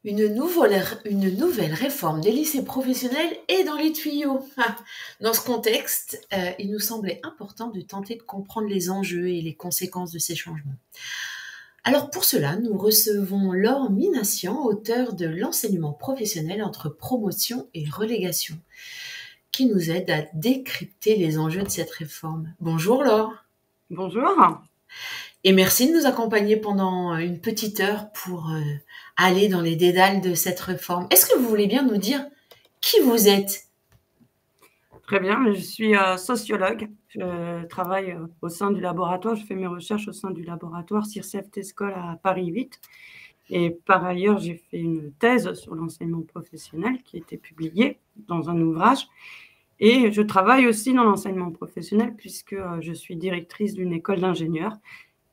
Une nouvelle réforme des lycées professionnels est dans les tuyaux. Dans ce contexte, il nous semblait important de tenter de comprendre les enjeux et les conséquences de ces changements. Alors pour cela, nous recevons Laure Minassian, auteure de L'enseignement professionnel entre promotion et relégation, qui nous aide à décrypter les enjeux de cette réforme. Bonjour Laure. Bonjour. Et merci de nous accompagner pendant une petite heure pour aller dans les dédales de cette réforme. Est-ce que vous voulez bien nous dire qui vous êtes? Très bien, je suis sociologue. Je travaille au sein du laboratoire, je fais mes recherches au sein du laboratoire CIRCEF TESCOL à Paris 8. Et par ailleurs, j'ai fait une thèse sur l'enseignement professionnel qui a été publiée dans un ouvrage. Et je travaille aussi dans l'enseignement professionnel puisque je suis directrice d'une école d'ingénieurs.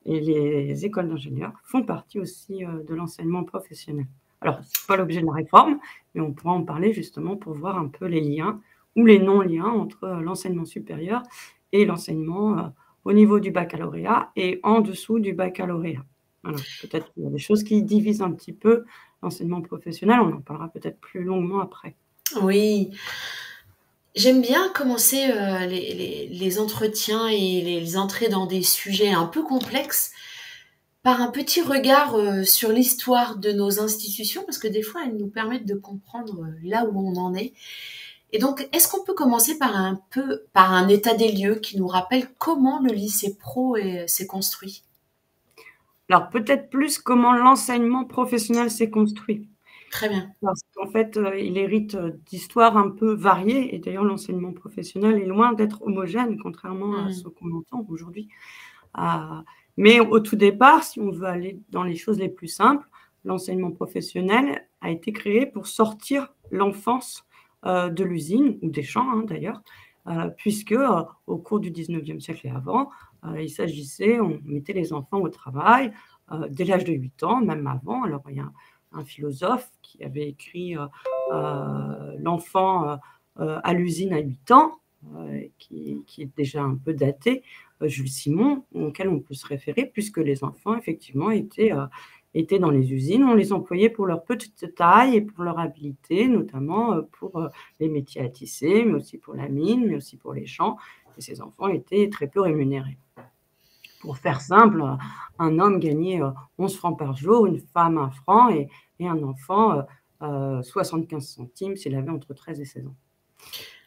Et les écoles d'ingénieurs font partie aussi de l'enseignement professionnel. Alors, ce n'est pas l'objet de la réforme, mais on pourra en parler justement pour voir un peu les liens ou les non-liens entre l'enseignement supérieur et l'enseignement au niveau du baccalauréat et en dessous du baccalauréat. Voilà. Peut-être qu'il y a des choses qui divisent un petit peu l'enseignement professionnel, on en parlera peut-être plus longuement après. Oui, j'aime bien commencer les entretiens et les entrées dans des sujets un peu complexes par un petit regard sur l'histoire de nos institutions, parce que des fois, elles nous permettent de comprendre là où on en est. Et donc, est-ce qu'on peut commencer par un état des lieux qui nous rappelle comment le lycée pro s'est construit? Alors, peut-être plus comment l'enseignement professionnel s'est construit. Très bien. Parce qu'en fait, il hérite d'histoires un peu variées. Et d'ailleurs, l'enseignement professionnel est loin d'être homogène, contrairement à ce qu'on entend aujourd'hui. Mais au tout départ, si on veut aller dans les choses les plus simples, l'enseignement professionnel a été créé pour sortir l'enfance de l'usine, ou des champs d'ailleurs, puisque au cours du 19e siècle et avant, il s'agissait, on mettait les enfants au travail dès l'âge de 8 ans, même avant. Alors, il y a un philosophe qui avait écrit L'enfant à l'usine à 8 ans, qui est déjà un peu daté, Jules Simon, auquel on peut se référer, puisque les enfants, effectivement, étaient dans les usines. On les employait pour leur petite taille et pour leur habileté, notamment pour les métiers à tisser, mais aussi pour la mine, mais aussi pour les champs. Et ces enfants étaient très peu rémunérés. Pour faire simple, un homme gagnait 11 francs par jour, une femme 1 franc et un enfant 75 centimes s'il avait entre 13 et 16 ans.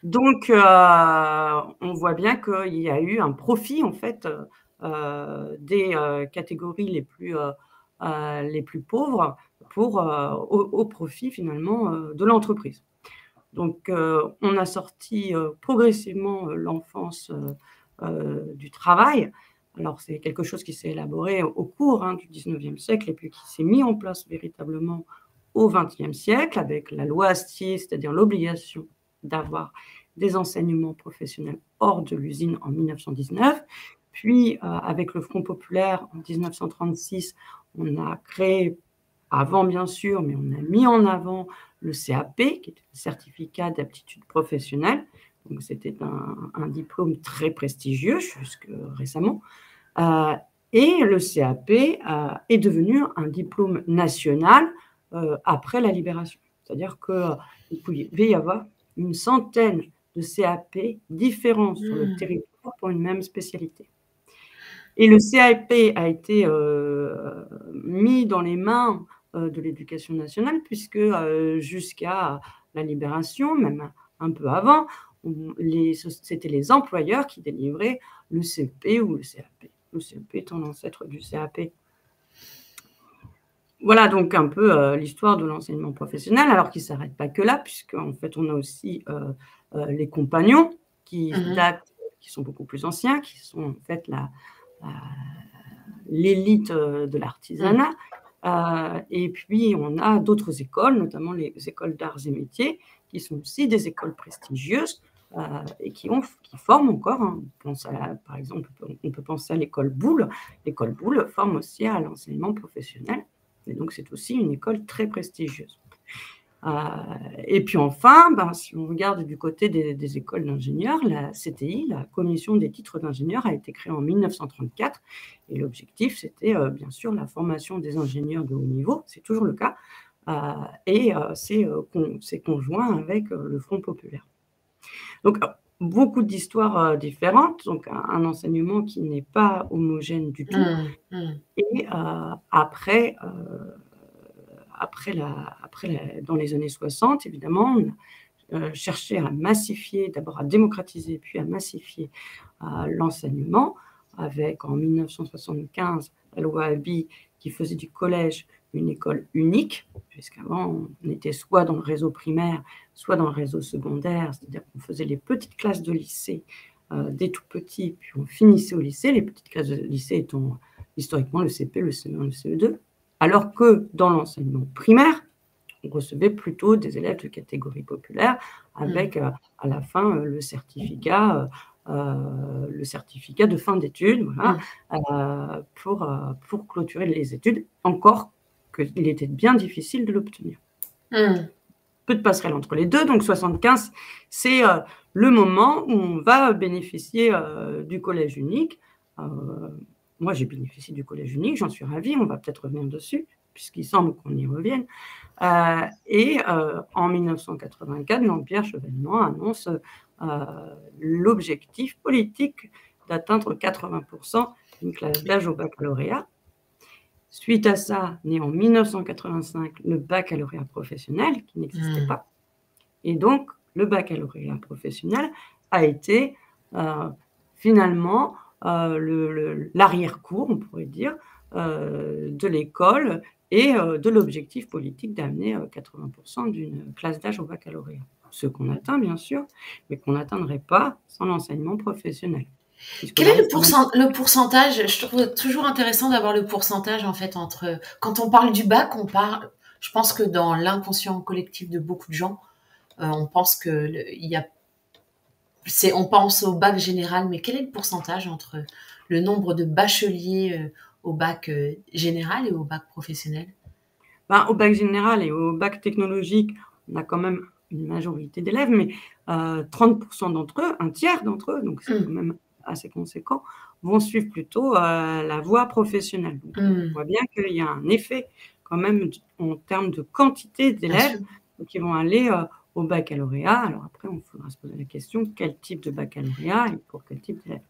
Donc, on voit bien qu'il y a eu un profit, en fait, des catégories les plus pauvres au profit, finalement, de l'entreprise. Donc, on a sorti progressivement l'enfance du travail. Alors, c'est quelque chose qui s'est élaboré au cours du 19e siècle et puis qui s'est mis en place véritablement au 20e siècle avec la loi Astier, c'est-à-dire l'obligation d'avoir des enseignements professionnels hors de l'usine en 1919. Puis, avec le Front populaire en 1936, on a créé, avant bien sûr, mais on a mis en avant le CAP, qui est un certificat d'aptitude professionnelle. Donc, c'était un diplôme très prestigieux jusque récemment. Et le CAP est devenu un diplôme national après la libération. C'est-à-dire qu'il pouvait y avoir une centaine de CAP différents sur le territoire pour une même spécialité. Et le CAP a été mis dans les mains de l'éducation nationale, puisque jusqu'à la libération, même un peu avant, c'était les employeurs qui délivraient le CP ou le CAP. Le CP étant l'ancêtre du CAP. Voilà donc un peu l'histoire de l'enseignement professionnel, alors qu'il ne s'arrête pas que là, puisqu'en fait, on a aussi les compagnons qui sont beaucoup plus anciens, qui sont en fait l'élite de l'artisanat. Et puis, on a d'autres écoles, notamment les écoles d'arts et métiers, qui sont aussi des écoles prestigieuses et qui forment encore. Par exemple, on peut penser à l'école Boulle. L'école Boulle forme aussi à l'enseignement professionnel. Et donc, c'est aussi une école très prestigieuse. Et puis enfin, si on regarde du côté des écoles d'ingénieurs, la CTI, la Commission des titres d'ingénieurs, a été créée en 1934. Et l'objectif, c'était bien sûr la formation des ingénieurs de haut niveau. C'est toujours le cas. et c'est conjoint avec le Front populaire. Donc, beaucoup d'histoires différentes, donc un enseignement qui n'est pas homogène du tout. Mmh, mmh. Et dans les années 60, évidemment, on a cherché à massifier, d'abord à démocratiser, puis à massifier l'enseignement, avec en 1975 la loi Haby qui faisait du collège une école unique, puisqu'avant on était soit dans le réseau primaire, soit dans le réseau secondaire, c'est-à-dire qu'on faisait les petites classes de lycée dès tout petit, puis on finissait au lycée, les petites classes de lycée étant historiquement le CP, le CE1, le CE2, alors que dans l'enseignement primaire, on recevait plutôt des élèves de catégorie populaire avec à la fin le certificat de fin d'études, voilà, pour clôturer les études, encore qu'il était bien difficile de l'obtenir. Peu de passerelles entre les deux, donc 75, c'est le moment où on va bénéficier du collège unique. Moi, j'ai bénéficié du collège unique, j'en suis ravie, on va peut-être revenir dessus, puisqu'il semble qu'on y revienne. En 1984, Jean-Pierre Chevènement annonce l'objectif politique d'atteindre 80% d'une classe d'âge au baccalauréat. Suite à ça, né en 1985, le baccalauréat professionnel, qui n'existait pas. Et donc, le baccalauréat professionnel a été finalement l'arrière-cour, on pourrait dire, de l'école et de l'objectif politique d'amener 80% d'une classe d'âge au baccalauréat. Ce qu'on atteint, bien sûr, mais qu'on n'atteindrait pas sans l'enseignement professionnel. Quel est le pourcentage? Je trouve toujours intéressant d'avoir le pourcentage, en fait, entre... Quand on parle du bac, on parle... Je pense que dans l'inconscient collectif de beaucoup de gens, on pense on pense au bac général, mais quel est le pourcentage entre le nombre de bacheliers au bac général et au bac professionnel? Au bac général et au bac technologique, on a quand même une majorité d'élèves, mais 30% d'entre eux, un tiers d'entre eux, donc c'est quand même assez conséquent, vont suivre plutôt la voie professionnelle. Donc, on voit bien qu'il y a un effet quand même en termes de quantité d'élèves qui vont aller au baccalauréat. Alors après, il faudra se poser la question, quel type de baccalauréat et pour quel type d'élèves?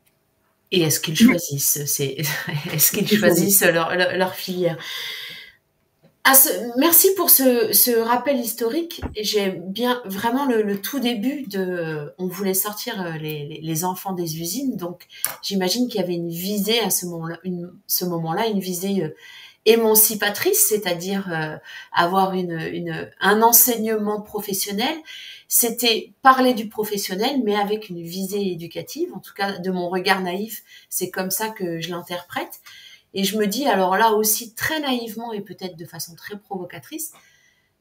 Et est-ce qu'ils choisissent est-ce qu'ils choisissent leur filière? Merci pour ce rappel historique. J'ai bien vraiment le tout début on voulait sortir les enfants des usines, donc j'imagine qu'il y avait une visée à ce moment-là, une visée émancipatrice, c'est-à-dire avoir un enseignement professionnel. C'était parler du professionnel, mais avec une visée éducative. En tout cas, de mon regard naïf, c'est comme ça que je l'interprète. Et je me dis, alors là aussi, très naïvement et peut-être de façon très provocatrice,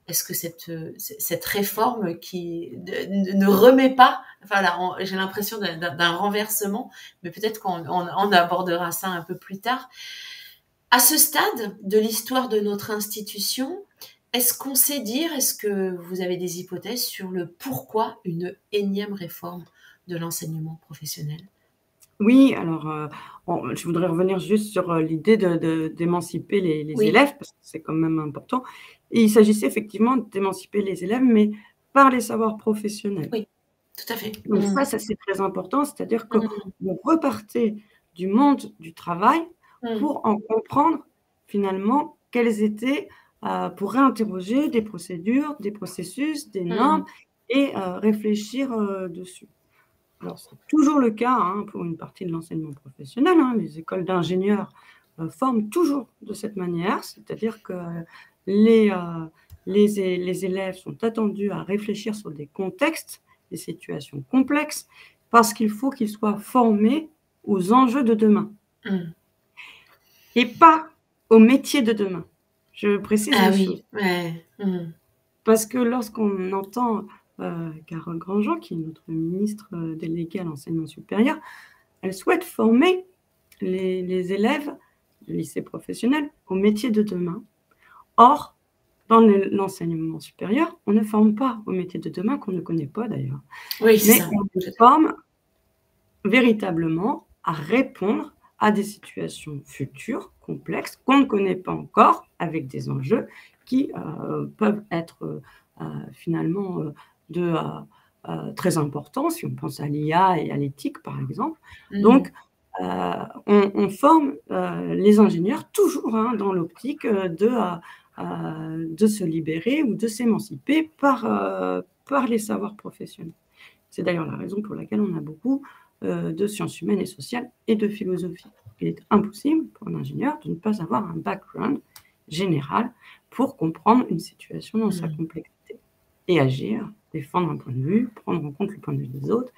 est-ce que cette réforme qui ne remet pas, enfin là, j'ai l'impression d'un renversement, mais peut-être qu'on abordera ça un peu plus tard. À ce stade de l'histoire de notre institution, est-ce qu'on sait dire, est-ce que vous avez des hypothèses sur le pourquoi une énième réforme de l'enseignement professionnel? Oui, alors je voudrais revenir juste sur l'idée d'émanciper les élèves, parce que c'est quand même important. Et il s'agissait effectivement d'émanciper les élèves, mais par les savoirs professionnels. Oui, tout à fait. Donc ça c'est très important, c'est-à-dire qu'on repartait du monde du travail pour en comprendre finalement quelles étaient, pour réinterroger des procédures, des processus, des normes et réfléchir dessus. Alors, c'est toujours le cas pour une partie de l'enseignement professionnel. Les écoles d'ingénieurs forment toujours de cette manière, c'est-à-dire que les élèves sont attendus à réfléchir sur des contextes, des situations complexes, parce qu'il faut qu'ils soient formés aux enjeux de demain et pas aux métiers de demain. Je précise les choses. Parce que lorsqu'on entend Carole Grandjean, qui est notre ministre déléguée à l'enseignement supérieur, elle souhaite former les élèves du lycée professionnel au métier de demain. Or, dans l'enseignement supérieur, on ne forme pas au métier de demain, qu'on ne connaît pas d'ailleurs. Oui, c'est mais ça. On les forme véritablement à répondre à des situations futures, complexes, qu'on ne connaît pas encore, avec des enjeux qui peuvent être finalement très importants, si on pense à l'IA et à l'éthique, par exemple. Donc, on forme les ingénieurs toujours dans l'optique de se libérer ou de s'émanciper par les savoirs professionnels. C'est d'ailleurs la raison pour laquelle on a beaucoup de sciences humaines et sociales et de philosophie. Il est impossible pour un ingénieur de ne pas avoir un background général pour comprendre une situation dans sa complexité et agir, défendre un point de vue, prendre en compte le point de vue des autres,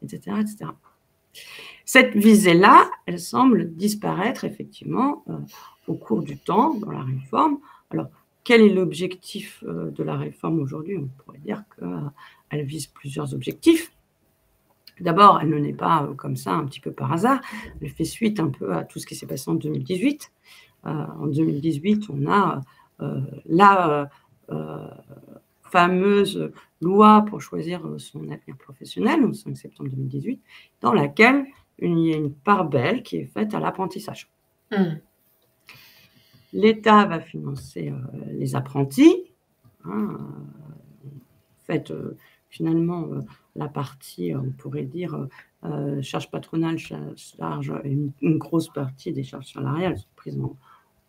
etc. etc. Cette visée-là, elle semble disparaître effectivement au cours du temps dans la réforme. Alors, quel est l'objectif de la réforme aujourd'hui? On pourrait dire qu'elle vise plusieurs objectifs. D'abord, elle ne naît pas comme ça, un petit peu par hasard. Elle fait suite un peu à tout ce qui s'est passé en 2018. En 2018, on a la fameuse loi pour choisir son avenir professionnel, au 5 septembre 2018, dans laquelle il y a une part belle qui est faite à l'apprentissage. L'État va financer les apprentis. En fait, finalement, la partie, on pourrait dire, charge patronale, charge, une grosse partie des charges salariales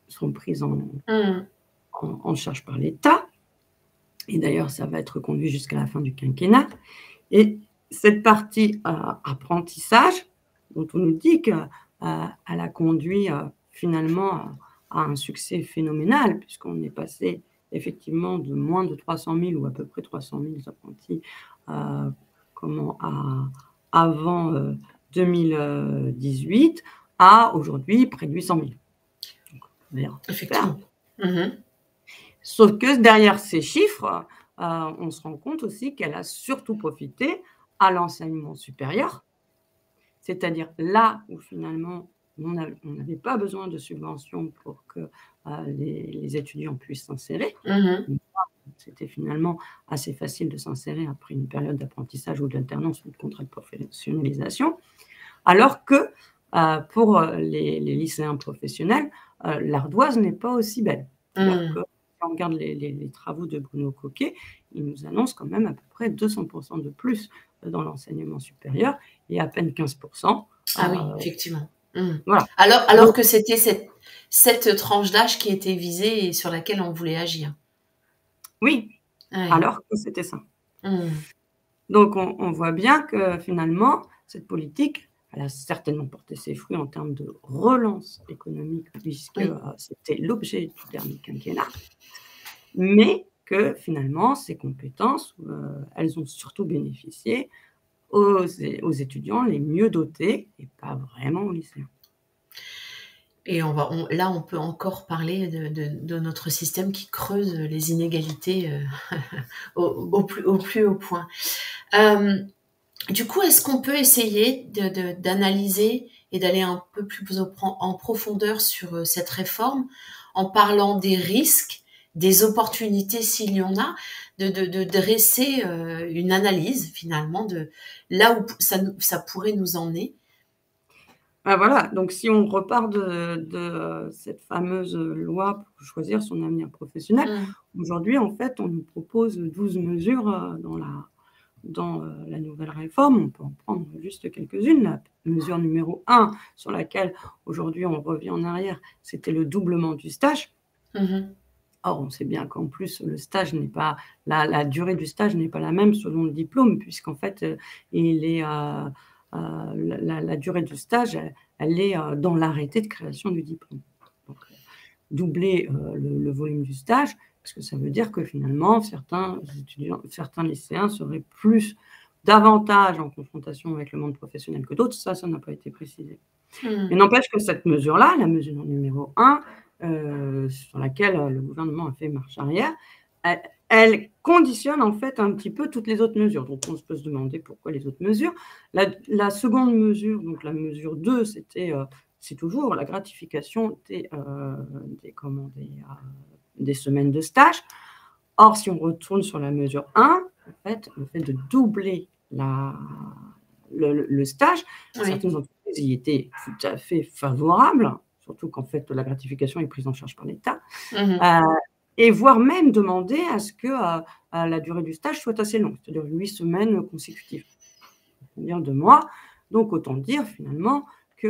sont prises en charge par l'État. Et d'ailleurs, ça va être conduit jusqu'à la fin du quinquennat. Et cette partie apprentissage, dont on nous dit qu'elle a conduit finalement à un succès phénoménal, puisqu'on est passé effectivement de moins de 300 000 ou à peu près 300 000 apprentis avant 2018 à aujourd'hui près de 800 000. Donc, effectivement. Sauf que derrière ces chiffres, on se rend compte aussi qu'elle a surtout profité à l'enseignement supérieur, c'est-à-dire là où finalement on n'avait pas besoin de subventions pour que les étudiants puissent s'insérer. C'était finalement assez facile de s'insérer après une période d'apprentissage ou d'alternance ou de contrat de professionnalisation, alors que pour les lycéens professionnels, l'ardoise n'est pas aussi belle. C'est-à-dire que quand on regarde les travaux de Bruno Coquet, il nous annonce quand même à peu près 200% de plus dans l'enseignement supérieur et à peine 15%. Ah oui, effectivement. Voilà. Alors que c'était cette tranche d'âge qui était visée et sur laquelle on voulait agir. Oui, alors que c'était ça. Donc on voit bien que finalement, cette politique, elle a certainement porté ses fruits en termes de relance économique, puisque c'était l'objet du dernier quinquennat, mais que finalement, ces compétences, elles ont surtout bénéficié aux étudiants les mieux dotés et pas vraiment aux lycéens. Et là, on peut encore parler de notre système qui creuse les inégalités au plus haut point. Du coup, est-ce qu'on peut essayer d'analyser et d'aller un peu plus en profondeur sur cette réforme en parlant des risques, des opportunités s'il y en a, de dresser une analyse finalement de là où ça pourrait nous emmener? Voilà, donc si on repart de cette fameuse loi pour choisir son avenir professionnel, aujourd'hui, en fait, on nous propose 12 mesures dans la nouvelle réforme. On peut en prendre juste quelques-unes. La mesure numéro 1, sur laquelle aujourd'hui on revient en arrière, c'était le doublement du stage. Or, on sait bien qu'en plus, le stage n'est pas la durée du stage n'est pas la même selon le diplôme, puisqu'en fait, la durée du stage, elle est dans l'arrêté de création du diplôme. Donc, doubler le volume du stage, parce que ça veut dire que finalement, certains lycéens seraient davantage en confrontation avec le monde professionnel que d'autres. Ça n'a pas été précisé. Mais n'empêche que cette mesure-là, la mesure numéro 1, sur laquelle le gouvernement a fait marche arrière, elle conditionne en fait un petit peu toutes les autres mesures. Donc on peut se demander pourquoi les autres mesures. La seconde mesure, donc la mesure 2, c'est toujours la gratification des semaines de stage. Or, si on retourne sur la mesure 1, en fait, le fait de doubler le stage, certaines entreprises y étaient tout à fait favorables, surtout qu'en fait, la gratification est prise en charge par l'État. et voire même demander à ce que la durée du stage soit assez longue, c'est-à-dire 8 semaines consécutives, c'est-à-dire 2 mois. Donc autant dire finalement que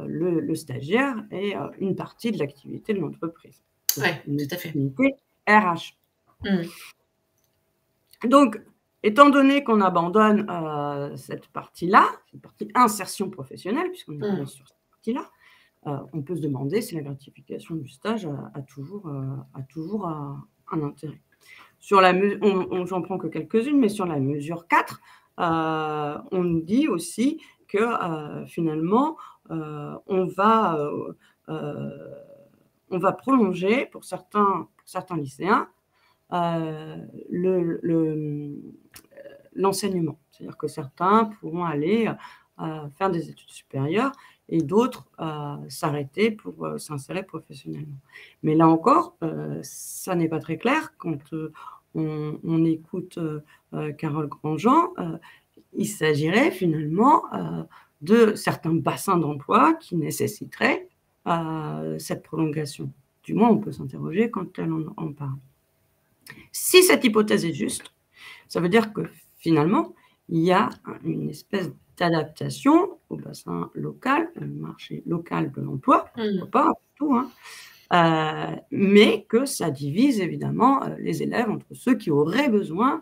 le stagiaire est une partie de l'activité de l'entreprise, Ouais, une tout à fait. activité RH. Mmh. Donc, étant donné qu'on abandonne cette partie insertion professionnelle, puisqu'on est allé Mmh. sur cette partie-là, on peut se demander si la gratification du stage a toujours un intérêt. J'en prends que quelques-unes, mais sur la mesure 4, on nous dit aussi que finalement, on va, prolonger pour certains lycéens l'enseignement. C'est-à-dire que certains pourront aller faire des études supérieures et d'autres s'arrêter pour s'insérer professionnellement. Mais là encore, ça n'est pas très clair quand on écoute Carole Grandjean. Il s'agirait finalement de certains bassins d'emploi qui nécessiteraient cette prolongation. Du moins, on peut s'interroger quand elle en parle. Si cette hypothèse est juste, ça veut dire que finalement, il y a une espèce d'adaptation au bassin local, au marché local de l'emploi, Mmh. pourquoi pas, après tout, hein, mais que ça divise évidemment les élèves entre ceux qui auraient besoin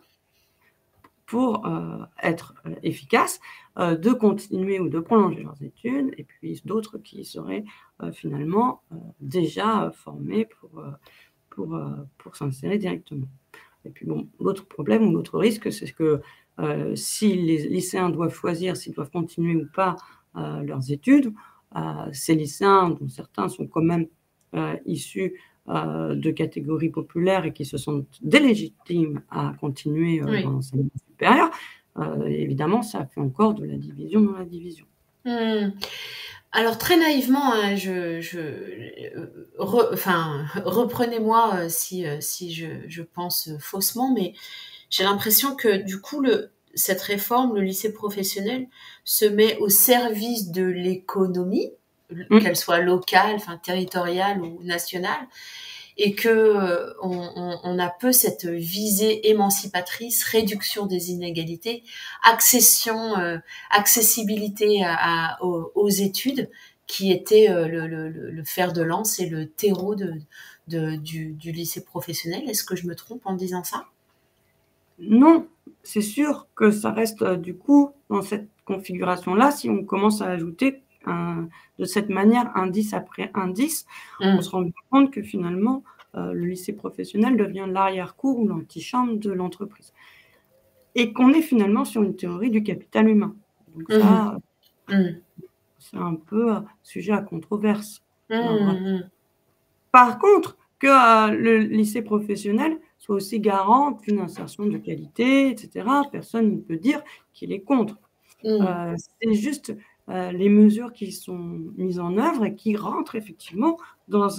pour être efficaces, de continuer ou de prolonger leurs études et puis d'autres qui seraient finalement déjà formés pour s'insérer directement. Et puis bon, l'autre problème ou l'autre risque, c'est que si les lycéens doivent choisir s'ils doivent continuer ou pas leurs études, ces lycéens, dont certains sont quand même issus de catégories populaires et qui se sentent délégitimes à continuer dans Oui. l'enseignement supérieur, évidemment, ça fait encore de la division dans la division. Mmh. Alors très naïvement, hein, enfin, reprenez-moi si je pense faussement, mais j'ai l'impression que du coup, cette réforme, le lycée professionnel, se met au service de l'économie, Mmh. qu'elle soit locale, enfin territoriale ou nationale, et que on a peu cette visée émancipatrice, réduction des inégalités, accessibilité aux études, qui était le fer de lance et le terreau du lycée professionnel. Est-ce que je me trompe en disant ça? Non, c'est sûr que ça reste, du coup, dans cette configuration-là, si on commence à ajouter de cette manière, indice après indice, on Mmh. se rend bien compte que finalement, le lycée professionnel devient l'arrière-cour ou l'antichambre de l'entreprise et qu'on est finalement sur une théorie du capital humain. Donc Mmh. ça, Mmh. c'est un peu, sujet à controverse. Alors, Mmh mh. par contre, que, le lycée professionnel soit aussi garant d'une insertion de qualité et cetera, personne ne peut dire qu'il est contre. Mmh. C'est juste, les mesures qui sont mises en œuvre et qui rentrent effectivement dans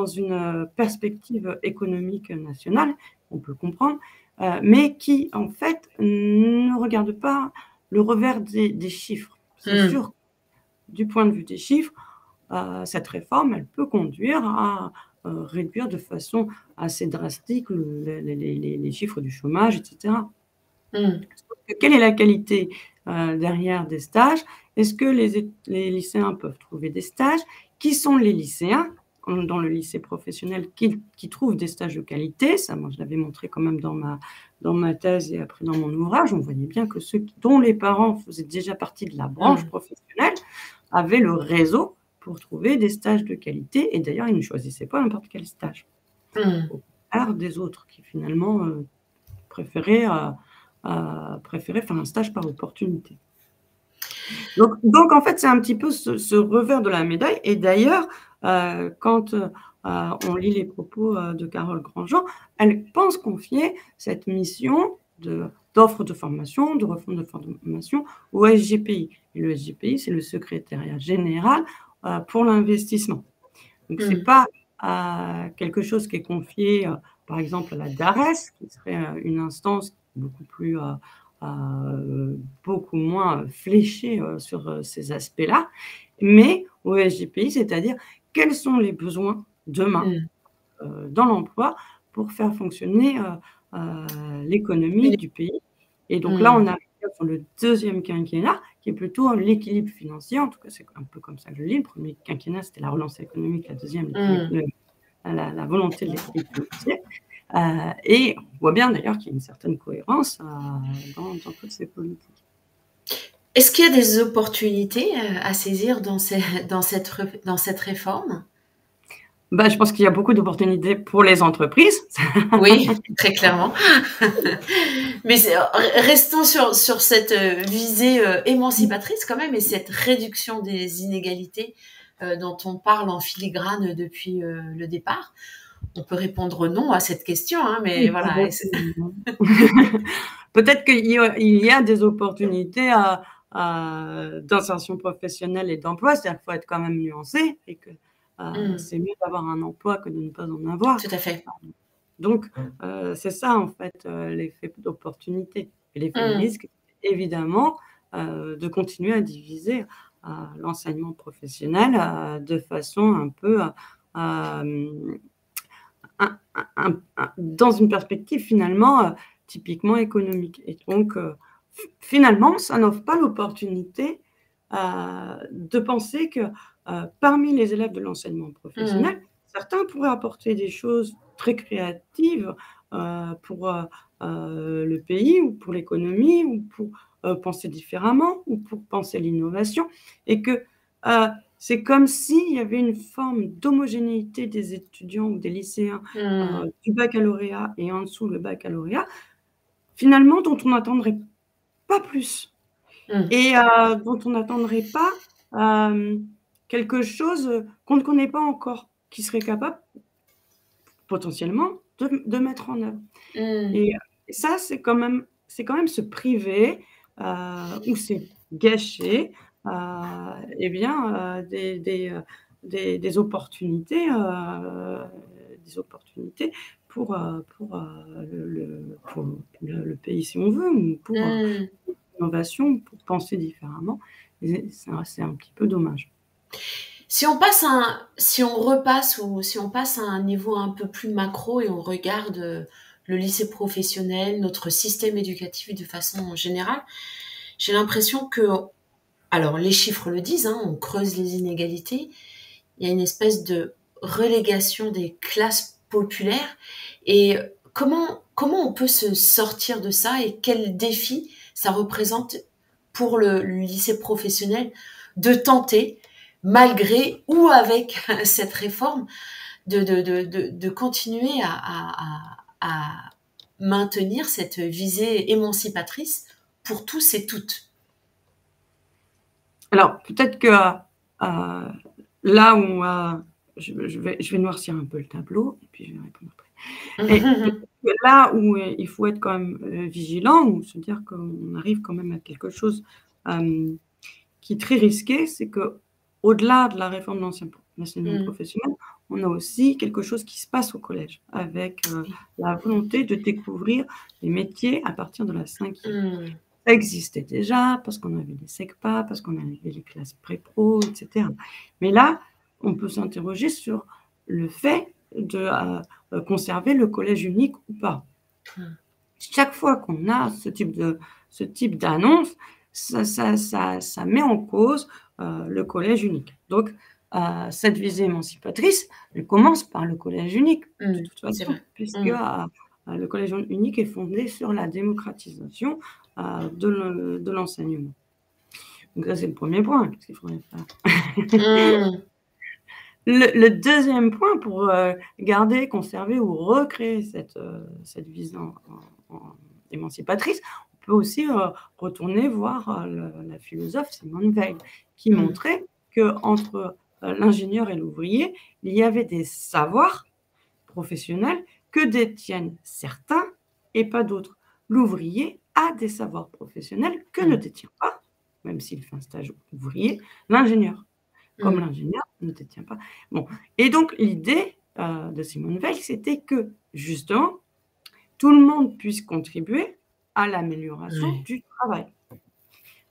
une, perspective économique nationale, on peut comprendre, mais qui en fait ne regardent pas le revers des chiffres. C'est Mmh. sûr, du point de vue des chiffres, cette réforme, elle peut conduire à réduire de façon assez drastique les chiffres du chômage et cetera. Mmh. Quelle est la qualité, derrière des stages? Est-ce que les lycéens peuvent trouver des stages? Qui sont les lycéens, dans le lycée professionnel qui trouvent des stages de qualité? Ça, moi, je l'avais montré quand même dans ma thèse et après dans mon ouvrage. On voyait bien que ceux dont les parents faisaient déjà partie de la branche Mmh. professionnelle avaient le réseau pour trouver des stages de qualité et d'ailleurs, ils ne choisissaient pas n'importe quel stage. Mmh. Au contraire des autres qui finalement, préféraient, faire un stage par opportunité. Donc en fait, c'est un petit peu ce revers de la médaille et d'ailleurs, quand, on lit les propos, de Carole Grandjean, elle pense confier cette mission d'offre de formation, de refonte de formation au SGPI et le SGPI, c'est le secrétariat général, pour l'investissement. Donc c'est Mmh. pas, quelque chose qui est confié, par exemple à la DARES, qui serait, une instance beaucoup plus, beaucoup moins fléchée, sur, ces aspects-là, mais au SGPI, c'est-à-dire quels sont les besoins demain, Mmh. dans l'emploi pour faire fonctionner l'économie du pays. Et donc là, on arrive sur le deuxième quinquennat, qui est plutôt l'équilibre financier. En tout cas, c'est un peu comme ça que je lis. Le premier quinquennat, c'était la relance économique. La deuxième, la volonté de l'équilibre financier. Et on voit bien d'ailleurs qu'il y a une certaine cohérence dans toutes ces politiques. Est-ce qu'il y a des opportunités à saisir dans cette réforme? Je pense qu'il y a beaucoup d'opportunités pour les entreprises. Oui, très clairement. Mais restons sur cette visée émancipatrice quand même, et cette réduction des inégalités dont on parle en filigrane depuis le départ. On peut répondre non à cette question, hein, mais voilà. Peut-être qu'il y a des opportunités d'insertion professionnelle et d'emploi, c'est-à-dire qu'il faut être quand même nuancé et que c'est mieux d'avoir un emploi que de ne pas en avoir. Tout à fait. Donc, c'est ça, en fait, l'effet d'opportunité. Et l'effet de risque, évidemment, de continuer à diviser l'enseignement professionnel de façon un peu dans une perspective finalement typiquement économique. Et donc, finalement, ça n'offre pas l'opportunité de penser que parmi les élèves de l'enseignement professionnel, certains pourraient apporter des choses très créatives pour le pays ou pour l'économie ou pour penser différemment ou pour penser l'innovation, et que c'est comme s'il y avait une forme d'homogénéité des étudiants ou des lycéens du baccalauréat et en dessous le baccalauréat, finalement, dont on n'attendrait pas plus et dont on n'attendrait pas quelque chose qu'on ne connaît pas encore, qui serait capable potentiellement de mettre en œuvre. Et ça, c'est quand même se priver ou c'est gâcher des opportunités pour le pays, si on veut, ou pour l'innovation, pour penser différemment. C'est un petit peu dommage. Si on passe à un niveau un peu plus macro et on regarde le lycée professionnel, notre système éducatif de façon générale, j'ai l'impression que, alors les chiffres le disent, hein, on creuse les inégalités, il y a une espèce de relégation des classes populaires. Et comment on peut se sortir de ça et quel défi ça représente pour le lycée professionnel de tenter, malgré ou avec cette réforme, de continuer à maintenir cette visée émancipatrice pour tous et toutes? Alors, peut-être que là où je vais noircir un peu le tableau et puis je vais répondre après. Et là où il faut être quand même vigilant ou se dire qu'on arrive quand même à quelque chose qui est très risqué, c'est qu'au-delà de la réforme de l'enseignement professionnel, on a aussi quelque chose qui se passe au collège avec la volonté de découvrir les métiers à partir de la 5e. Ça existait déjà parce qu'on avait les SECPA, parce qu'on avait les classes pré-pro, etc. Mais là, on peut s'interroger sur le fait de conserver le collège unique ou pas. Chaque fois qu'on a ce type d'annonce, ça met en cause le collège unique. Donc, cette visée émancipatrice, elle commence par le collège unique, de toute façon, puisque le collège unique est fondé sur la démocratisation de l'enseignement. Donc ça, c'est le premier point. Qu'est-ce qu'il faudrait faire? Le deuxième point, pour garder, conserver ou recréer cette vision émancipatrice, on peut aussi retourner voir la philosophe Simone Veil, qui montrait qu'entre l'ingénieur et l'ouvrier, il y avait des savoirs professionnels que détiennent certains et pas d'autres. L'ouvrier a des savoirs professionnels que ne détient pas, même s'il fait un stage ouvrier, l'ingénieur. Comme l'ingénieur ne détient pas. Bon. Et donc, l'idée de Simone Veil, c'était que, justement, tout le monde puisse contribuer à l'amélioration du travail.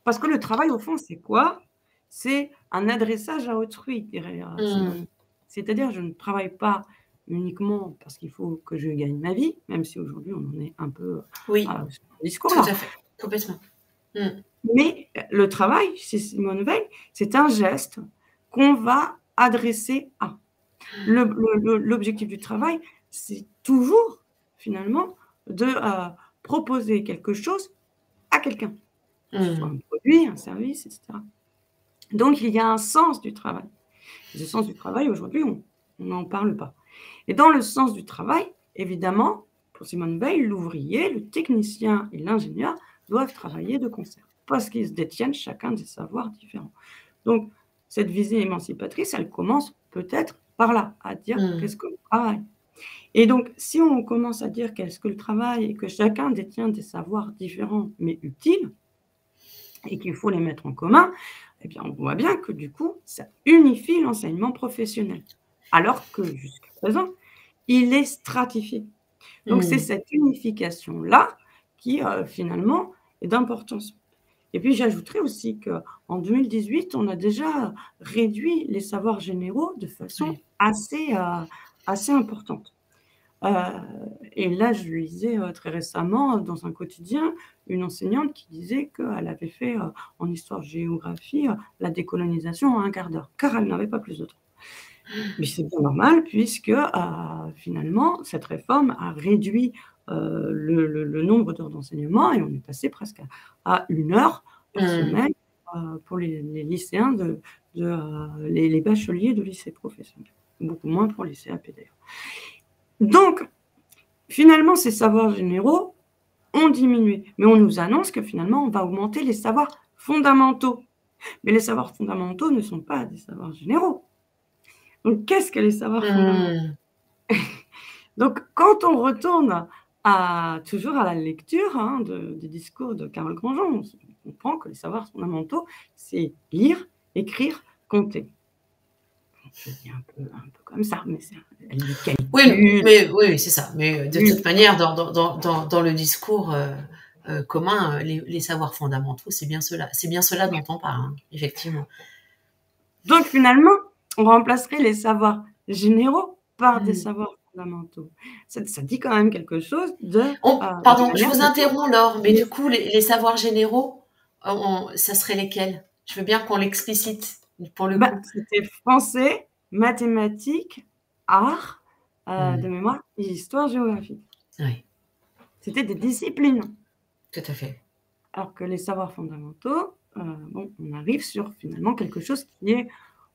Parce que le travail, au fond, c'est quoi? C'est un adressage à autrui, dirait Simone. C'est-à-dire, je ne travaille pas uniquement parce qu'il faut que je gagne ma vie, même si aujourd'hui on en est un peu Oui, à ce tout discours-là. à fait, complètement. Mmh. Mais le travail, chez Simone Veil, c'est un geste qu'on va adresser à. L'objectif du travail, c'est toujours, finalement, de proposer quelque chose à quelqu'un, que ce soit Mmh. un produit, un service, etc. Donc, il y a un sens du travail. Et ce sens du travail, aujourd'hui, on n'en parle pas. Et dans le sens du travail, évidemment, pour Simone Veil, l'ouvrier, le technicien et l'ingénieur doivent travailler de concert parce qu'ils détiennent chacun des savoirs différents. Donc, cette visée émancipatrice, elle commence peut-être par là, à dire Mmh. qu'est-ce que le travail? Et donc, si on commence à dire qu'est-ce que le travail et que chacun détient des savoirs différents mais utiles et qu'il faut les mettre en commun, eh bien, on voit bien que du coup, ça unifie l'enseignement professionnel. Alors que jusqu'à présent, il est stratifié. Donc c'est Mmh. cette unification-là qui, finalement, est d'importance. Et puis j'ajouterais aussi qu'en 2018, on a déjà réduit les savoirs généraux de façon Oui. assez importante. Heu et là, je lisais, très récemment dans un quotidien, une enseignante qui disait qu'elle avait fait, en histoire-géographie, la décolonisation en un quart d'heure, car elle n'avait pas plus de temps. Mais c'est bien normal puisque, finalement, cette réforme a réduit, le nombre d'heures d'enseignement et on est passé presque à 1 heure par Mmh. semaine, pour les lycéens les bacheliers de lycée professionnel. Beaucoup moins pour les CAP d'ailleurs. Donc finalement, ces savoirs généraux ont diminué, mais on nous annonce que finalement, on va augmenter les savoirs fondamentaux. Mais les savoirs fondamentaux ne sont pas des savoirs généraux. Donc qu'est-ce que les savoirs fondamentaux? Mmh. Donc, quand on retourne toujours à la lecture, hein, des discours de Carole Granjean, on comprend que les savoirs fondamentaux, c'est lire, écrire, compter. Je dis un peu comme ça, mais c'est les Oui, calculs, mais oui, c'est ça. Mais de les toute manière, dans le discours commun, les savoirs fondamentaux, c'est bien cela. C'est bien cela dont on parle, hein, effectivement. donc finalement, on remplacerait les savoirs généraux par des Mmh. savoirs fondamentaux. Ça dit quand même quelque chose de la Pardon, je manière vous dont on interromps, Laure, mais les du coup, les savoirs généraux, ça serait lesquels? Je veux bien qu'on l'explicite pour le coup. c'était français, mathématiques, arts, de Mmh. mémoire et histoire-géographie. Oui, C'était des disciplines. tout à fait. Alors que les savoirs fondamentaux, bon, on arrive sur finalement quelque chose qui est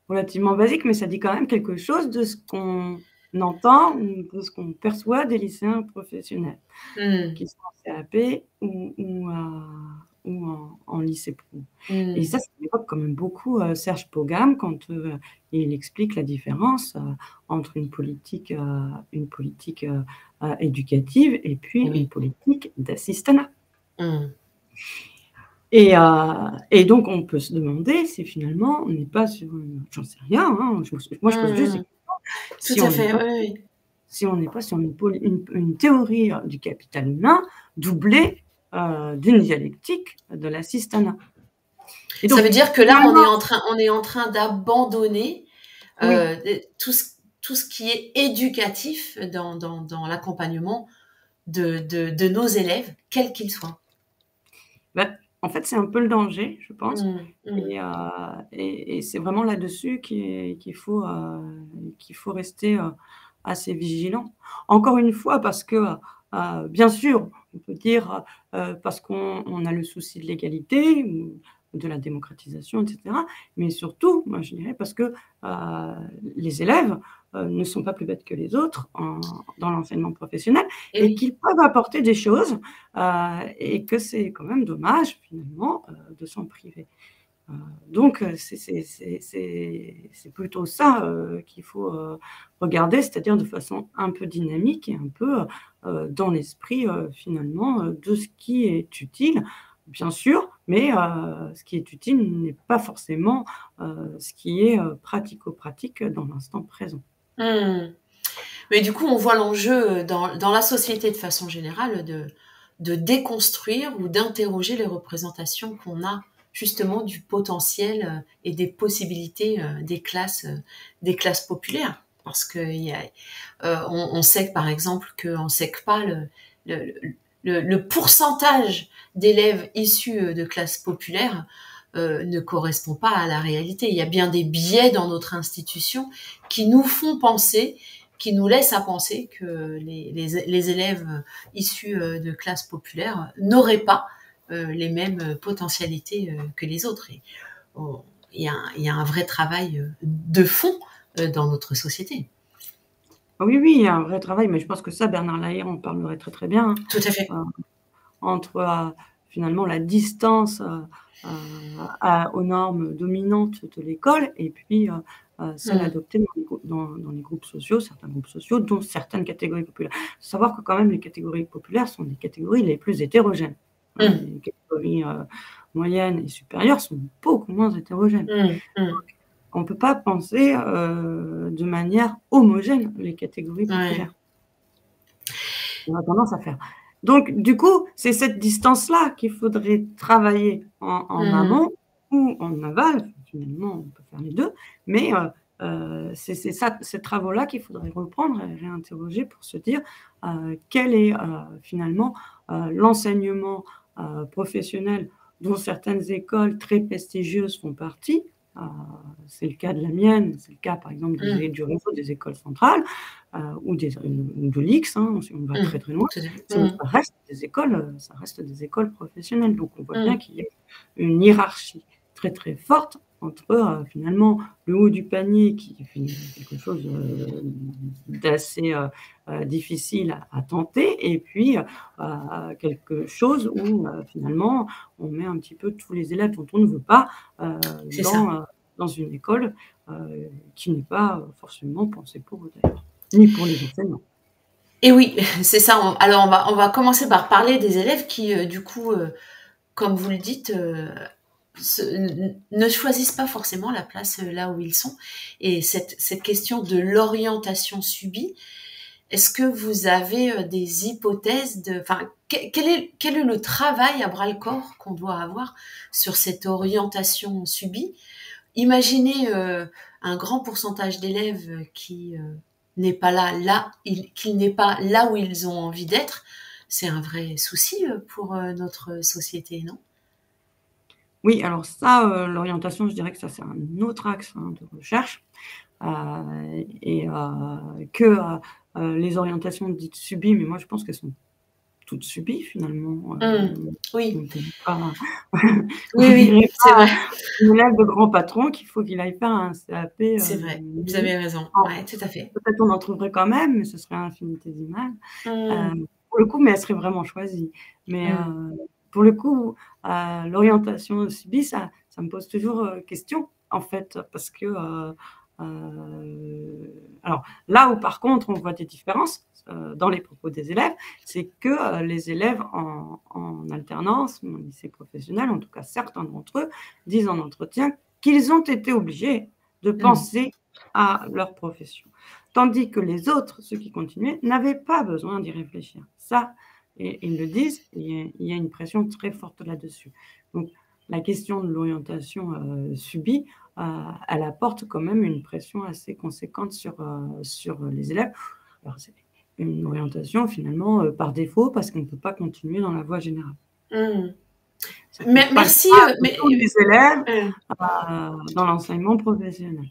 relativement basique, mais ça dit quand même quelque chose de ce qu'on entend ou de ce qu'on perçoit des lycéens professionnels, Mmh. qui sont en CAP ou en lycée pro. Et Mmh. ça m'évoque quand même beaucoup, Serge Pogam quand, il explique la différence, entre une politique, éducative et puis Eh une oui. politique d'assistanat. Mmh. Et donc on peut se demander si finalement on n'est pas sur une j'en sais rien, hein, moi je pose juste Mmh des mh. questions, Tout si à on n'est fait, pas oui, oui. si on n'est pas sur une théorie, du capital humain doublée, d'une dialectique de l'assistanat. Et Ça donc veut dire que là, finalement on est en train d'abandonner oui, tout ce qui est éducatif dans l'accompagnement de nos élèves, quels qu'ils soient. bah, en fait, c'est un peu le danger, je pense Mmh, mmh, et c'est vraiment là-dessus qu'il faut rester, assez vigilant. Encore une fois parce que, bien sûr, on peut dire, parce qu'on a le souci de l'égalité ou de la démocratisation et cetera, mais surtout, moi je dirais parce que, les élèves, ne sont pas plus bêtes que les autres dans l'enseignement professionnel et et oui. qu'ils peuvent apporter des choses, et que c'est quand même dommage finalement, de s'en priver. Heu, donc c'est plutôt ça, qu'il faut, regarder, c'est-à-dire de façon un peu dynamique et un peu, dans l'esprit, finalement, de ce qui est utile, bien sûr, mais ce qui est utile n'est pas forcément, ce qui est, pratico-pratique dans l'instant présent. Mmh. Mais du coup, on voit l'enjeu, dans la société de façon générale de déconstruire ou d'interroger les représentations qu'on a justement du potentiel, et des possibilités, des classes populaires. parce que on sait que, par exemple, qu'on sait que pas le, le pourcentage d'élèves issus de classes populaires ne correspond pas à la réalité. Il y a bien des biais dans notre institution qui nous font penser, qui nous laissent à penser que les élèves issus de classes populaires n'auraient pas les mêmes potentialités que les autres. Et il y a un vrai travail de fond dans notre société. Oui, oui, il y a un vrai travail, mais je pense que ça, Bernard Lahire en parlerait très, très bien. Tout à fait. Entre finalement la distance aux normes dominantes de l'école et puis celle adoptée dans les groupes sociaux, certains groupes sociaux, dont certaines catégories populaires. Il faut savoir que quand même les catégories populaires sont les catégories les plus hétérogènes. Les catégories moyennes et supérieures sont beaucoup moins hétérogènes. Donc, on ne peut pas penser de manière homogène les catégories populaires. On a tendance à faire. Donc, du coup, c'est cette distance-là qu'il faudrait travailler en amont ou en aval. Finalement, on peut faire les deux. Mais c'est ces travaux-là qu'il faudrait reprendre et réinterroger pour se dire quel est finalement l'enseignement professionnel dont certaines écoles très prestigieuses font partie. C'est le cas de la mienne, c'est le cas par exemple du réseau des écoles centrales ou de l'X, hein, si on va très très loin. Ça reste des écoles professionnelles. Donc on voit bien qu'il y a une hiérarchie très très forte entre finalement le haut du panier qui est quelque chose d'assez difficile à tenter et puis quelque chose où finalement on met un petit peu tous les élèves dont on ne veut pas dans une école qui n'est pas forcément pensée pour eux d'ailleurs, ni pour les enseignants. Et oui, c'est ça. Alors on va commencer par parler des élèves qui, du coup, comme vous le dites, ne choisissent pas forcément la place là où ils sont. Et cette question de l'orientation subie, est-ce que vous avez des hypothèses enfin, quel est le travail à bras-le-corps qu'on doit avoir sur cette orientation subie? Imaginez un grand pourcentage d'élèves qui n'est pas qui n'est pas là où ils ont envie d'être. C'est un vrai souci pour notre société, non? Oui, alors ça, l'orientation, je dirais que ça, c'est un autre axe de recherche. Que les orientations dites subies, mais moi je pense qu'elles sont toutes subies finalement. Oui. Pas, Oui, c'est vrai. Un élève de grand patron qu'il faut qu'il aille faire un CAP. C'est vrai, vous avez raison. Ouais, tout à fait. Peut-être on en trouverait quand même, mais ce serait infinitésimal. Pour le coup, mais elle serait vraiment choisie. Mais pour le coup, l'orientation subie, ça me pose toujours question, en fait, parce que alors là où par contre on voit des différences dans les propos des élèves, c'est que les élèves en alternance, en lycée professionnel, en tout cas certains d'entre eux, disent en entretien qu'ils ont été obligés de penser à leur profession. Tandis que les autres, ceux qui continuaient, n'avaient pas besoin d'y réfléchir. Ça, et ils le disent, il y a une pression très forte là-dessus. Donc la question de l'orientation subie, elle apporte quand même une pression assez conséquente sur les élèves. Alors, c'est une orientation finalement par défaut parce qu'on ne peut pas continuer dans la voie générale. Merci. Tous les élèves dans l'enseignement professionnel.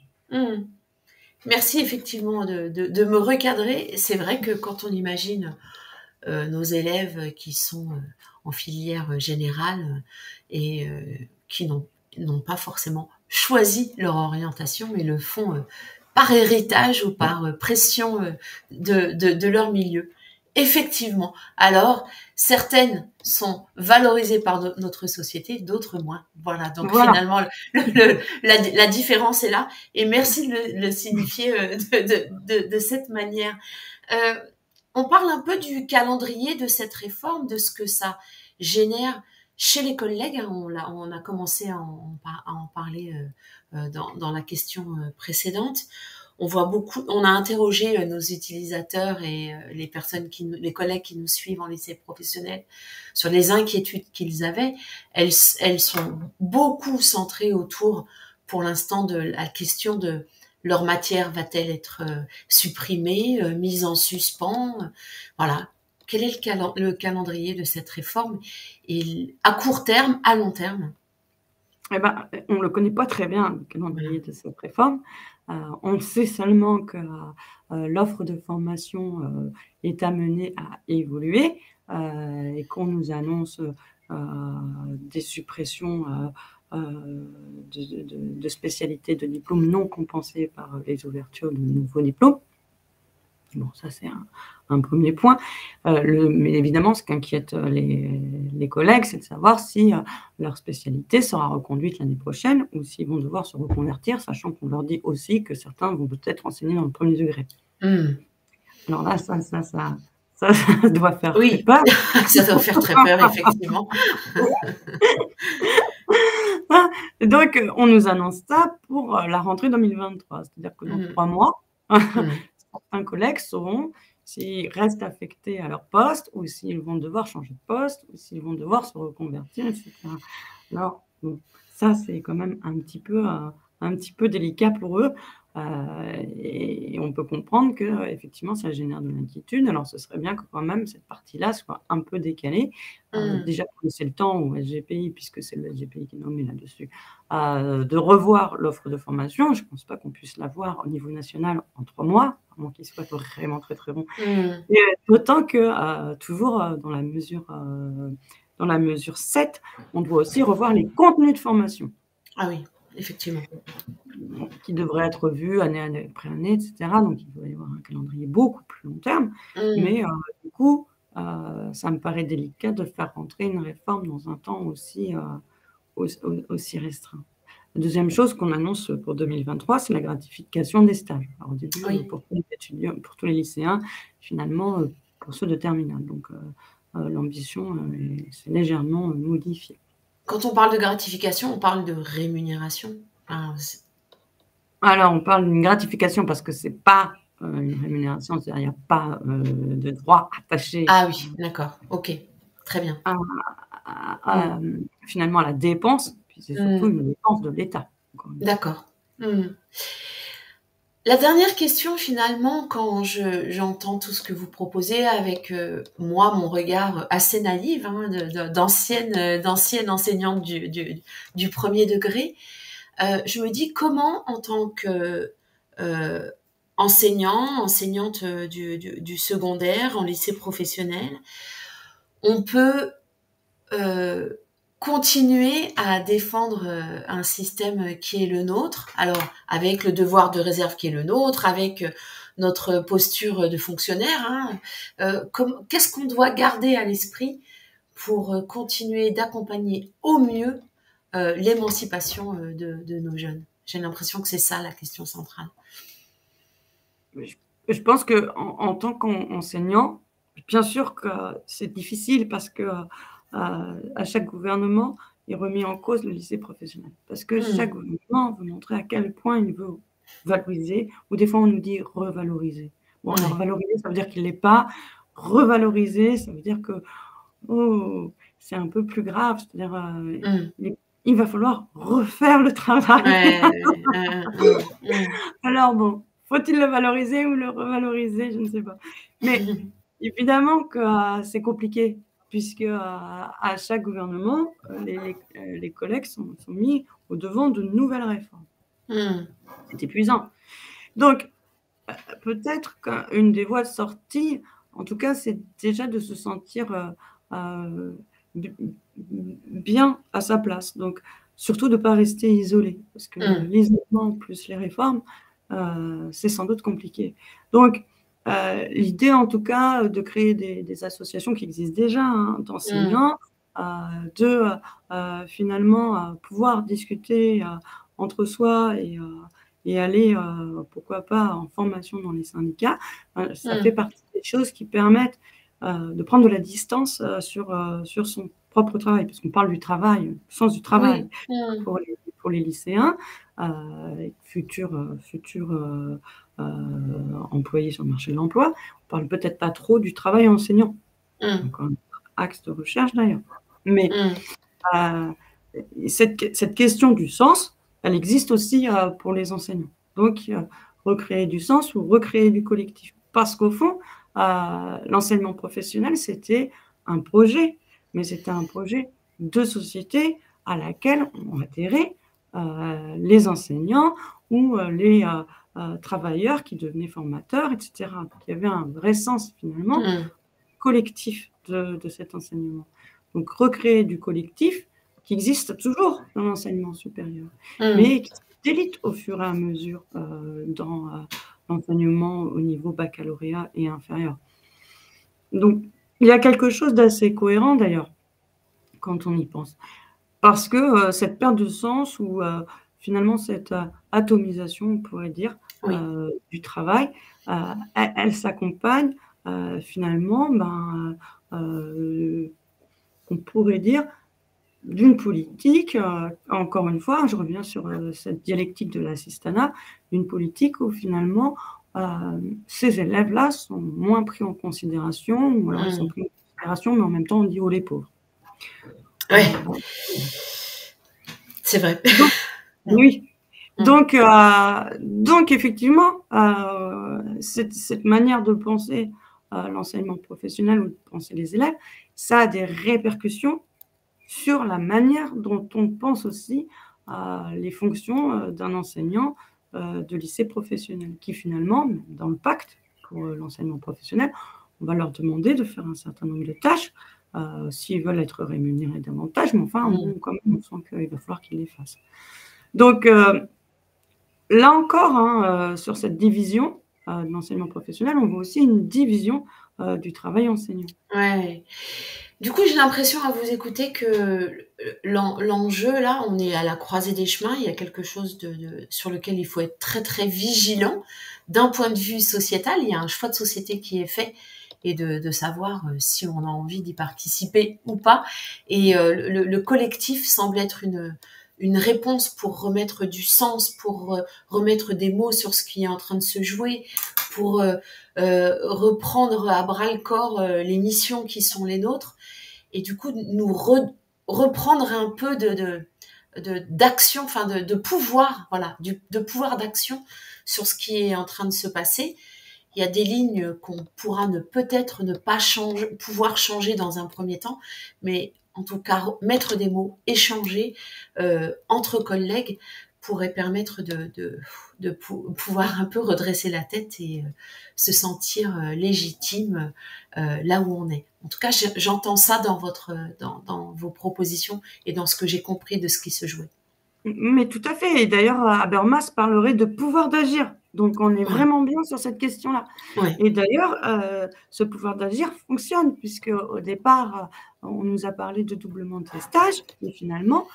Merci effectivement de me recadrer. C'est vrai que quand on imagine nos élèves qui sont en filière générale et qui n'ont pas forcément choisi leur orientation, mais le font par héritage ou par pression de leur milieu. Effectivement. Alors, certaines sont valorisées par notre société, d'autres moins. Voilà. Donc finalement, la différence est là. Et merci de le signifier de cette manière. On parle un peu du calendrier de cette réforme, de ce que ça génère chez les collègues. On a commencé à en parler dans la question précédente. On voit beaucoup, on a interrogé nos utilisateurs et les collègues qui nous suivent en lycée professionnel sur les inquiétudes qu'ils avaient. Elles sont beaucoup centrées autour, pour l'instant, de la question de leur matière va-t-elle être supprimée, mise en suspens? Voilà. Quel est le calendrier de cette réforme et à court terme, à long terme? Eh ben, on ne le connaît pas très bien, le calendrier Voilà. de cette réforme. On sait seulement que l'offre de formation est amenée à évoluer et qu'on nous annonce des suppressions de spécialités de diplômes non compensées par les ouvertures de nouveaux diplômes. Bon, ça, c'est un premier point. Mais évidemment, ce qu'inquiète les collègues, c'est de savoir si leur spécialité sera reconduite l'année prochaine ou s'ils vont devoir se reconvertir, sachant qu'on leur dit aussi que certains vont peut-être enseigner dans le premier degré. Alors là, ça doit faire très Oui, peur. ça doit faire très peur, effectivement. Donc, on nous annonce ça pour la rentrée 2023. C'est-à-dire que dans 3 mois, certains collègues sauront s'ils restent affectés à leur poste ou s'ils vont devoir changer de poste ou s'ils vont devoir se reconvertir, etc. Alors, bon, ça, c'est quand même un petit peu délicat pour eux. Et on peut comprendre qu'effectivement, ça génère de l'inquiétude. Alors, ce serait bien que quand même cette partie-là soit un peu décalée. Déjà pour laisser le temps au SGPI, puisque c'est le SGPI qui est nommé là-dessus, de revoir l'offre de formation. Je ne pense pas qu'on puisse l'avoir au niveau national en 3 mois, à moins qu'il soit vraiment très, très bon. Et d'autant que, toujours dans la mesure 7, on doit aussi revoir les contenus de formation. Ah oui, effectivement. Qui devraient être vus année après année, etc. Donc, il doit y avoir un calendrier beaucoup plus long terme. Mais du coup, ça me paraît délicat de faire rentrer une réforme dans un temps aussi restreint. La deuxième chose qu'on annonce pour 2023, c'est la gratification des stages. Alors, au début, pour tous les étudiants, pour tous les lycéens, finalement, pour ceux de terminale. Donc, l'ambition s'est légèrement modifiée. Quand on parle de gratification, on parle de rémunération. Alors, on parle d'une gratification parce que c'est pas une rémunération, c'est-à-dire il n'y a pas de droit attaché. Ah oui, d'accord, ok, très bien. Finalement, à la dépense, puis c'est surtout une dépense de l'État. D'accord. La dernière question, finalement, quand j'entends tout ce que vous proposez avec moi, mon regard assez naïf, d'ancienne enseignante du premier degré, je me dis comment, en tant que enseignante du secondaire, en lycée professionnel, on peut continuer à défendre un système qui est le nôtre, alors avec le devoir de réserve qui est le nôtre, avec notre posture de fonctionnaire, qu'est-ce qu'on doit garder à l'esprit pour continuer d'accompagner au mieux l'émancipation de nos jeunes? J'ai l'impression que c'est ça la question centrale. Je pense qu'en tant qu'enseignant, bien sûr que c'est difficile parce que à chaque gouvernement est remis en cause le lycée professionnel. Parce que chaque gouvernement veut montrer à quel point il veut valoriser, ou des fois on nous dit revaloriser. Bon, alors valoriser, ça veut dire qu'il ne l'est pas. Revaloriser, ça veut dire que c'est un peu plus grave. C'est-à-dire il va falloir refaire le travail. Alors bon, faut-il le valoriser ou le revaloriser? Je ne sais pas. Mais évidemment que c'est compliqué, puisque à chaque gouvernement, les collègues sont mis au devant de nouvelles réformes. C'est épuisant. Donc, peut-être qu'une des voies de sortie, en tout cas, c'est déjà de se sentir bien à sa place. Donc, surtout de ne pas rester isolé, parce que l'isolement plus les réformes, c'est sans doute compliqué. Donc, l'idée, en tout cas, de créer des associations qui existent déjà, d'enseignants, de finalement pouvoir discuter entre soi et aller, pourquoi pas, en formation dans les syndicats, ça fait partie des choses qui permettent de prendre de la distance sur son propre travail, parce qu'on parle du travail, du sens du travail pour les lycéens, futurs employés sur le marché de l'emploi. On parle peut-être pas trop du travail enseignant. Encore un axe de recherche d'ailleurs. Mais cette question du sens, elle existe aussi pour les enseignants. Donc, recréer du sens ou recréer du collectif. Parce qu'au fond, l'enseignement professionnel, c'était un projet, mais c'était un projet de société à laquelle ont adhéré les enseignants ou les travailleurs qui devenaient formateurs, etc. Donc, il y avait un vrai sens, finalement, collectif de cet enseignement. Donc, recréer du collectif qui existe toujours dans l'enseignement supérieur, mais qui se délite au fur et à mesure dans l'enseignement au niveau baccalauréat et inférieur. Donc, il y a quelque chose d'assez cohérent, d'ailleurs, quand on y pense. Parce que cette perte de sens ou finalement cette atomisation, on pourrait dire, du travail, elle s'accompagne finalement, on pourrait dire, d'une politique, encore une fois, je reviens sur cette dialectique de l'assistanat, d'une politique où finalement ces élèves-là sont moins pris en considération, ou alors ils sont pris en considération, mais en même temps on dit « oh les pauvres ». Ouais. C'est vrai. Donc, oui. Donc effectivement, cette manière de penser l'enseignement professionnel ou de penser les élèves, ça a des répercussions sur la manière dont on pense aussi les fonctions d'un enseignant de lycée professionnel, qui finalement, dans le pacte pour l'enseignement professionnel, on va leur demander de faire un certain nombre de tâches s'ils veulent être rémunérés davantage, mais enfin, quand même, on sent qu'il va falloir qu'ils les fassent. Donc, là encore, sur cette division de l'enseignement professionnel, on voit aussi une division du travail enseignant. Ouais. Du coup, j'ai l'impression à vous écouter que l'enjeu, là, on est à la croisée des chemins. Il y a quelque chose sur lequel il faut être très, très vigilant. D'un point de vue sociétal, il y a un choix de société qui est fait et de savoir si on a envie d'y participer ou pas. Et le collectif semble être une réponse pour remettre du sens, pour remettre des mots sur ce qui est en train de se jouer, pour reprendre à bras le corps les missions qui sont les nôtres. Et du coup, nous reprendre un peu d'action, enfin de pouvoir, voilà, de pouvoir d'action sur ce qui est en train de se passer. Il y a des lignes qu'on pourra peut-être ne pas pouvoir changer dans un premier temps, mais en tout cas, mettre des mots, échanger entre collègues pourrait permettre de pouvoir un peu redresser la tête et se sentir légitime là où on est. En tout cas, j'entends ça dans vos propositions et dans ce que j'ai compris de ce qui se jouait. Mais tout à fait. Et d'ailleurs, Habermas parlerait de pouvoir d'agir. Donc, on est vraiment bien sur cette question-là. Ouais. Et d'ailleurs, ce pouvoir d'agir fonctionne, puisque au départ, on nous a parlé de doublement de testage, et finalement,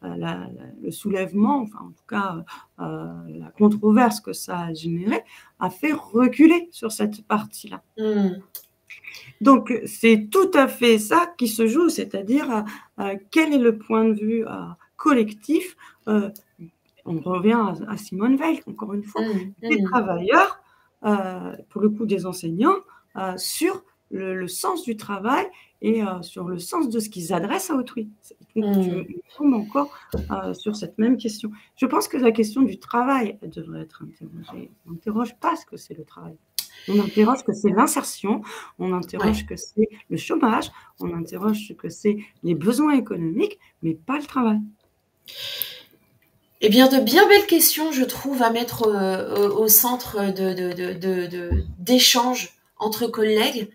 le soulèvement, enfin en tout cas la controverse que ça a généré, a fait reculer sur cette partie-là. Donc, c'est tout à fait ça qui se joue, c'est-à-dire quel est le point de vue collectif. On revient à Simone Veil, encore une fois, des travailleurs, pour le coup des enseignants, sur le sens du travail et sur le sens de ce qu'ils adressent à autrui. Je tombe encore sur cette même question. Je pense que la question du travail devrait être interrogée. On n'interroge pas ce que c'est le travail. On interroge que c'est l'insertion, on interroge que c'est le chômage, on interroge que c'est les besoins économiques, mais pas le travail. Eh bien, de bien belles questions, je trouve, à mettre au centre d'échanges entre collègues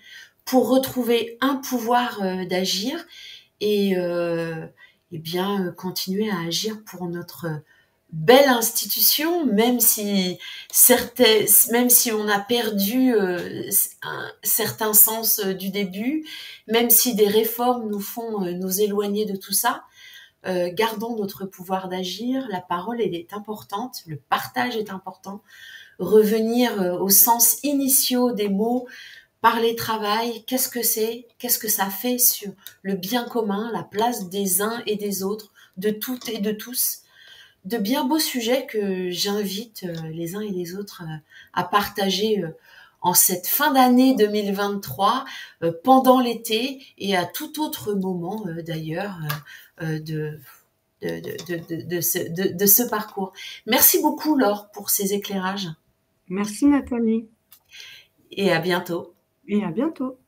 pour retrouver un pouvoir d'agir et bien continuer à agir pour notre belle institution, même si on a perdu un certain sens du début, même si des réformes nous font nous éloigner de tout ça. Gardons notre pouvoir d'agir, la parole elle est importante, le partage est important, revenir aux sens initiaux des mots, parler travail, qu'est-ce que c'est, qu'est-ce que ça fait sur le bien commun, la place des uns et des autres, de toutes et de tous. De bien beaux sujets que j'invite les uns et les autres à partager en cette fin d'année 2023, pendant l'été et à tout autre moment d'ailleurs de ce parcours. Merci beaucoup, Laure, pour ces éclairages. Merci Nathalie Et à bientôt. et à bientôt.